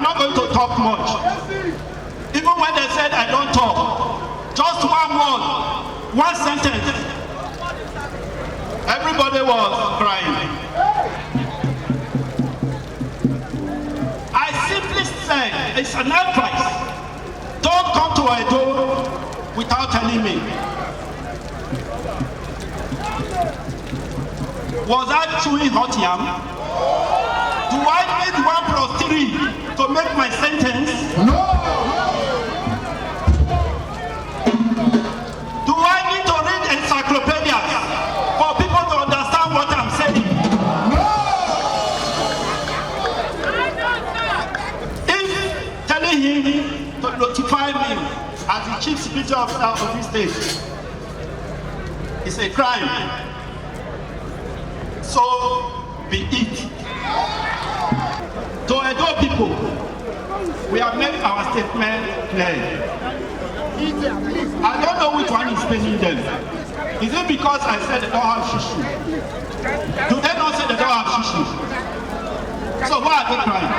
not going to talk much. Even when they said I don't talk, just one word, one sentence, everybody was crying. I simply said, it's an advice. Don't come to Edo without telling me. Was I chewing hot yam? Do I need 1 + 3 to make my sentence? No! Do I need to read encyclopedias for people to understand what I'm saying? No! If telling him to notify me as the chief security officer of this state is a crime, so be it. To Edo people, we have made our statement clear. I don't know which one is paying them. Is it because I said they don't have shishu? Do they not say they don't have shishu? So why are they crying?